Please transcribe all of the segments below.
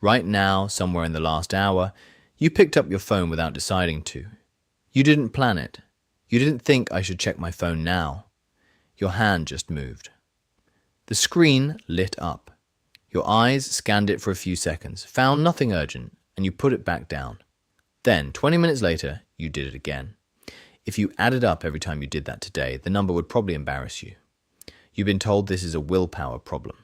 Right now, somewhere in the last hour, you picked up your phone without deciding to. You didn't plan it. You didn't think I should check my phone now. Your hand just moved. The screen lit up. Your eyes scanned it for a few seconds, found nothing urgent, and you put it back down. Then, 20 minutes later, you did it again. If you added up every time you did that today, the number would probably embarrass you. You've been told this is a willpower problem,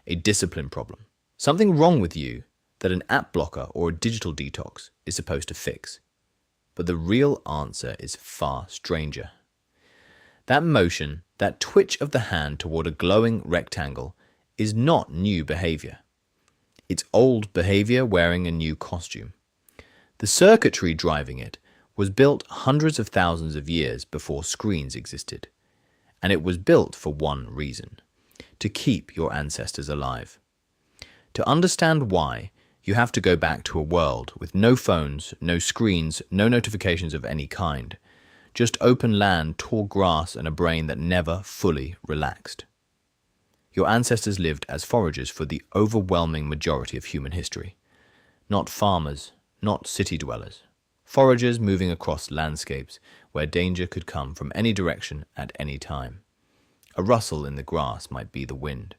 a discipline problem, something wrong with you that an app blocker or a digital detox is supposed to fix. But the real answer is far stranger. That motion, that twitch of the hand toward a glowing rectangle, is not new behavior. It's old behavior wearing a new costume. The circuitry driving it was built hundreds of thousands of years before screens existed. And it was built for one reason: to keep your ancestors alive. To understand why, you have to go back to a world with no phones, no screens, no notifications of any kind. Just open land, tall grass, and a brain that never fully relaxed. Your ancestors lived as foragers for the overwhelming majority of human history. Not farmers, not city dwellers. Foragers moving across landscapes where danger could come from any direction at any time. A rustle in the grass might be the wind,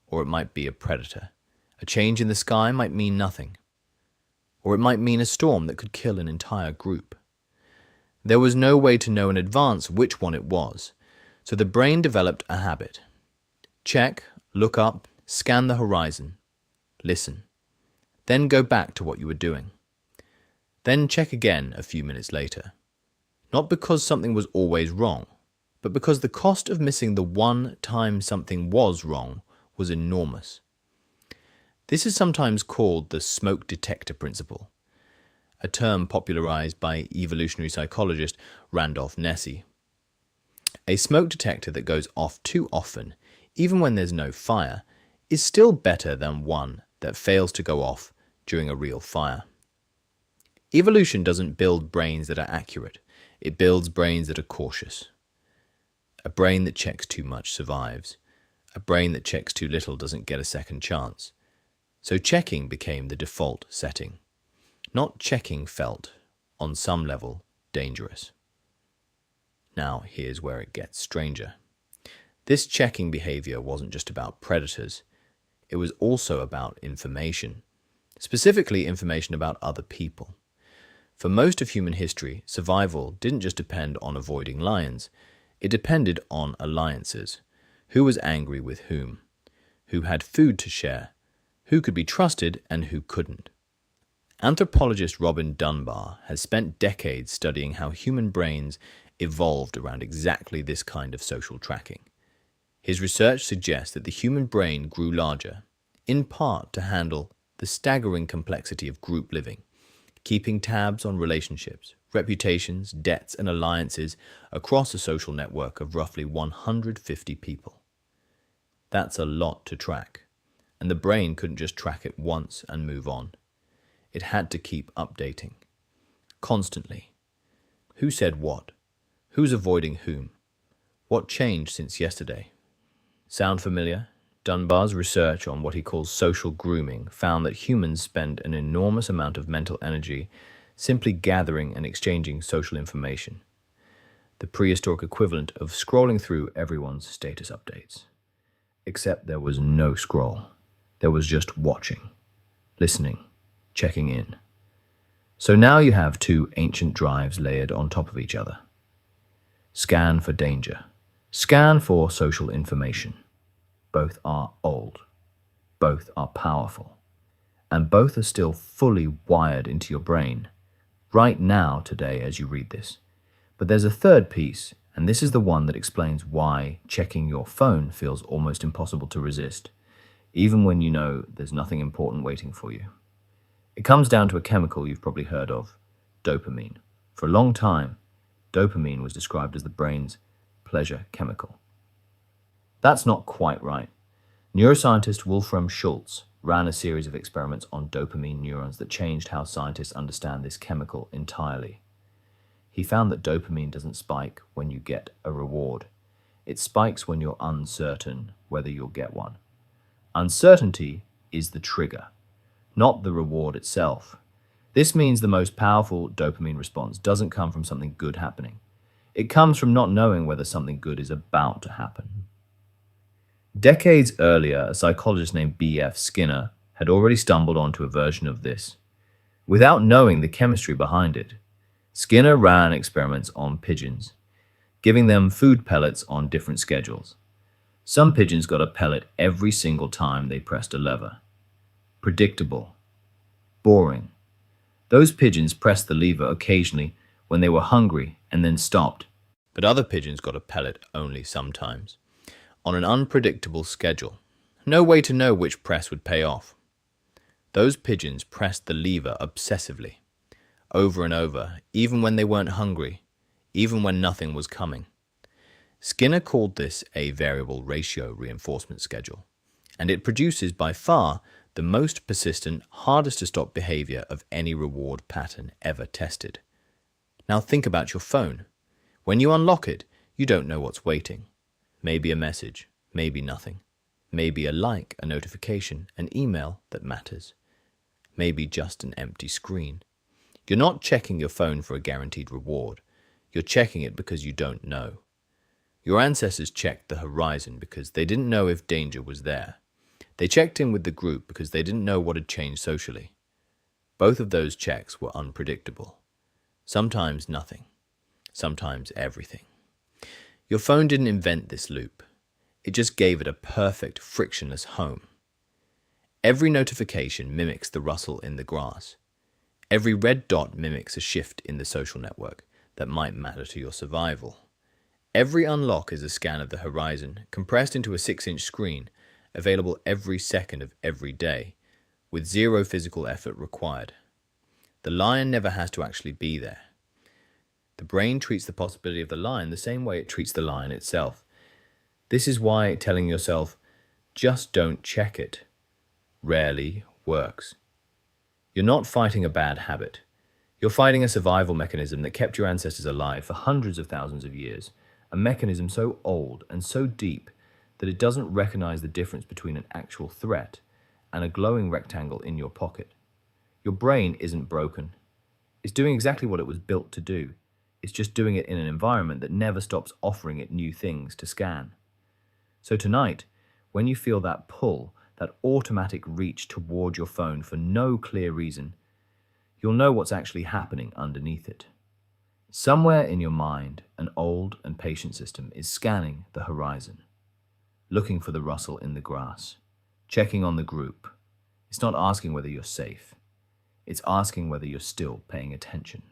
or it might be a predator. A change in the sky might mean nothing, or it might mean a storm that could kill an entire group. There was no way to know in advance which one it was, so the brain developed a habit. Check, look up, scan the horizon, listen. Then go back to what you were doing. Then check again a few minutes later. Not because something was always wrong, but because the cost of missing the one time something was wrong was enormous. This is sometimes called the smoke detector principle, a term popularized by evolutionary psychologist Randolph Nesse. A smoke detector that goes off too often, even when there's no fire, is still better than one that fails to go off during a real fire. Evolution doesn't build brains that are accurate, it builds brains that are cautious. A brain that checks too much survives. A brain that checks too little doesn't get a second chance. So checking became the default setting. Not checking felt, on some level, dangerous. Now here's where it gets stranger. This checking behavior wasn't just about predators. It was also about information, specifically information about other people. For most of human history, survival didn't just depend on avoiding lions. It depended on alliances. Who was angry with whom? Who had food to share? Who could be trusted and who couldn't? Anthropologist Robin Dunbar has spent decades studying how human brains evolved around exactly this kind of social tracking. His research suggests that the human brain grew larger, in part to handle the staggering complexity of group living, keeping tabs on relationships, reputations, debts, and alliances across a social network of roughly 150 people. That's a lot to track, and the brain couldn't just track it once and move on. It had to keep updating, constantly. Who said what? Who's avoiding whom? What changed since yesterday? Sound familiar? Dunbar's research on what he calls social grooming found that humans spend an enormous amount of mental energy simply gathering and exchanging social information, the prehistoric equivalent of scrolling through everyone's status updates. Except there was no scroll. There was just watching, listening, checking in. So now you have two ancient drives layered on top of each other. Scan for danger. Scan for social information. Both are old. Both are powerful. And both are still fully wired into your brain, right now today as you read this. But there's a third piece, and this is the one that explains why checking your phone feels almost impossible to resist, even when you know there's nothing important waiting for you. It comes down to a chemical you've probably heard of, dopamine. For a long time, dopamine was described as the brain's pleasure chemical. That's not quite right. Neuroscientist Wolfram Schultz ran a series of experiments on dopamine neurons that changed how scientists understand this chemical entirely. He found that dopamine doesn't spike when you get a reward. It spikes when you're uncertain whether you'll get one. Uncertainty is the trigger. not the reward itself. This means the most powerful dopamine response doesn't come from something good happening. It comes from not knowing whether something good is about to happen. Decades earlier, a psychologist named B.F. Skinner had already stumbled onto a version of this. Without knowing the chemistry behind it, Skinner ran experiments on pigeons, giving them food pellets on different schedules. Some pigeons got a pellet every single time they pressed a lever. Predictable. Boring. Those pigeons pressed the lever occasionally when they were hungry and then stopped. But other pigeons got a pellet only sometimes, on an unpredictable schedule. No way to know which press would pay off. Those pigeons pressed the lever obsessively, over and over, even when they weren't hungry, even when nothing was coming. Skinner called this a variable ratio reinforcement schedule, and it produces by far the most persistent, hardest to stop behavior of any reward pattern ever tested. Now think about your phone. When you unlock it, you don't know what's waiting. Maybe a message, maybe nothing. Maybe a like, a notification, an email that matters. Maybe just an empty screen. You're not checking your phone for a guaranteed reward. You're checking it because you don't know. Your ancestors checked the horizon because they didn't know if danger was there. They checked in with the group because they didn't know what had changed socially. Both of those checks were unpredictable. Sometimes nothing. Sometimes everything. Your phone didn't invent this loop. It just gave it a perfect, frictionless home. Every notification mimics the rustle in the grass. Every red dot mimics a shift in the social network that might matter to your survival. Every unlock is a scan of the horizon, compressed into a 6-inch screen, available every second of every day, with zero physical effort required. The lion never has to actually be there. The brain treats the possibility of the lion the same way it treats the lion itself. This is why telling yourself, just don't check it, rarely works. You're not fighting a bad habit. You're fighting a survival mechanism that kept your ancestors alive for hundreds of thousands of years, a mechanism so old and so deep that it doesn't recognize the difference between an actual threat and a glowing rectangle in your pocket. Your brain isn't broken. It's doing exactly what it was built to do. It's just doing it in an environment that never stops offering it new things to scan. So tonight, when you feel that pull, that automatic reach toward your phone for no clear reason, you'll know what's actually happening underneath it. Somewhere in your mind, an old and patient system is scanning the horizon, looking for the rustle in the grass, checking on the group. It's not asking whether you're safe. It's asking whether you're still paying attention.